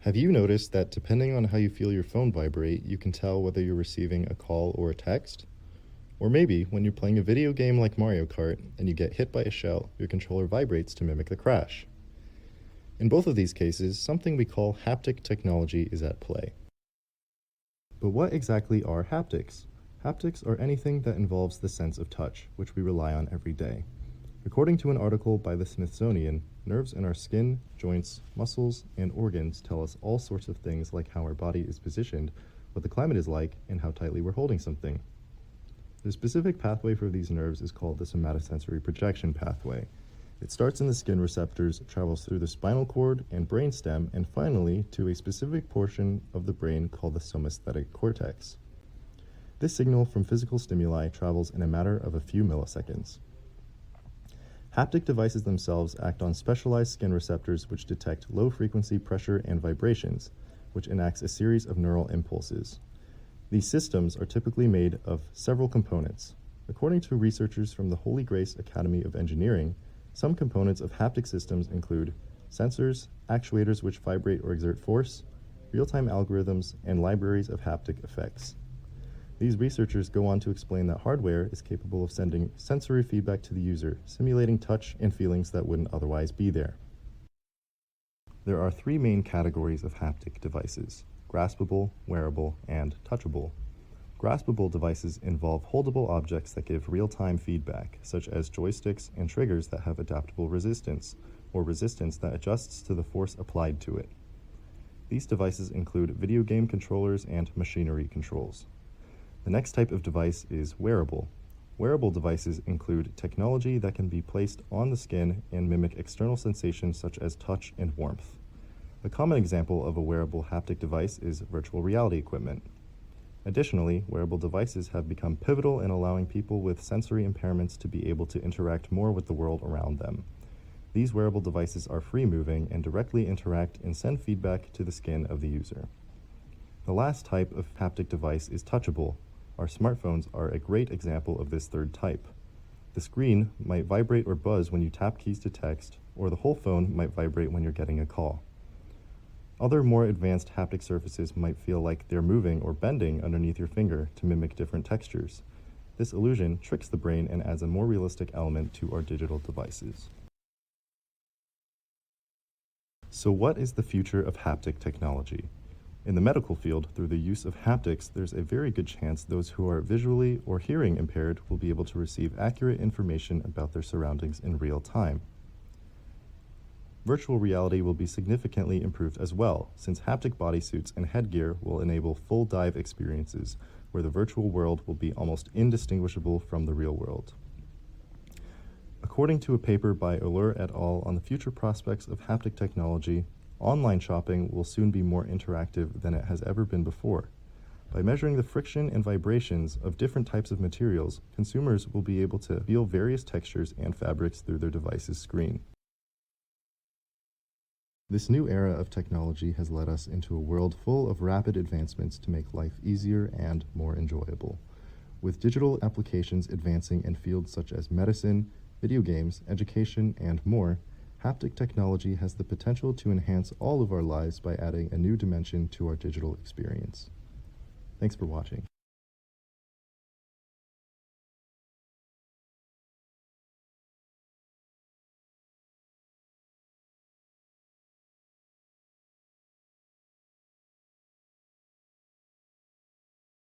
Have you noticed that depending on how you feel your phone vibrate, you can tell whether you're receiving a call or a text? Or maybe when you're playing a video game like Mario Kart and you get hit by a shell, your controller vibrates to mimic the crash. In both of these cases, something we call haptic technology is at play. But what exactly are haptics? Haptics are anything that involves the sense of touch, which we rely on every day. According to an article by the Smithsonian, nerves in our skin, joints, muscles, and organs tell us all sorts of things like how our body is positioned, what the climate is like, and how tightly we're holding something. The specific pathway for these nerves is called the somatosensory projection pathway. It starts in the skin receptors, travels through the spinal cord and brainstem, and finally to a specific portion of the brain called the somaesthetic cortex. This signal from physical stimuli travels in a matter of a few milliseconds. Haptic devices themselves act on specialized skin receptors which detect low-frequency pressure and vibrations, which enacts a series of neural impulses. These systems are typically made of several components. According to researchers from the Holy Grace Academy of Engineering, some components of haptic systems include sensors, actuators which vibrate or exert force, real-time algorithms, and libraries of haptic effects. These researchers go on to explain that hardware is capable of sending sensory feedback to the user, simulating touch and feelings that wouldn't otherwise be there. There are three main categories of haptic devices: graspable, wearable, and touchable. Graspable devices involve holdable objects that give real-time feedback, such as joysticks and triggers that have adaptable resistance, or resistance that adjusts to the force applied to it. These devices include video game controllers and machinery controls. The next type of device is wearable. Wearable devices include technology that can be placed on the skin and mimic external sensations such as touch and warmth. A common example of a wearable haptic device is virtual reality equipment. Additionally, wearable devices have become pivotal in allowing people with sensory impairments to be able to interact more with the world around them. These wearable devices are free-moving and directly interact and send feedback to the skin of the user. The last type of haptic device is touchable. Our smartphones are a great example of this third type. The screen might vibrate or buzz when you tap keys to text, or the whole phone might vibrate when you're getting a call. Other more advanced haptic surfaces might feel like they're moving or bending underneath your finger to mimic different textures. This illusion tricks the brain and adds a more realistic element to our digital devices. So what is the future of haptic technology? In the medical field, through the use of haptics, there's a very good chance those who are visually or hearing impaired will be able to receive accurate information about their surroundings in real time. Virtual reality will be significantly improved as well, since haptic bodysuits and headgear will enable full dive experiences, where the virtual world will be almost indistinguishable from the real world. According to a paper by Allure et al. On the future prospects of haptic technology, online shopping will soon be more interactive than it has ever been before. By measuring the friction and vibrations of different types of materials, consumers will be able to feel various textures and fabrics through their device's screen. This new era of technology has led us into a world full of rapid advancements to make life easier and more enjoyable. With digital applications advancing in fields such as medicine, video games, education, and more, haptic technology has the potential to enhance all of our lives by adding a new dimension to our digital experience. Thanks for watching.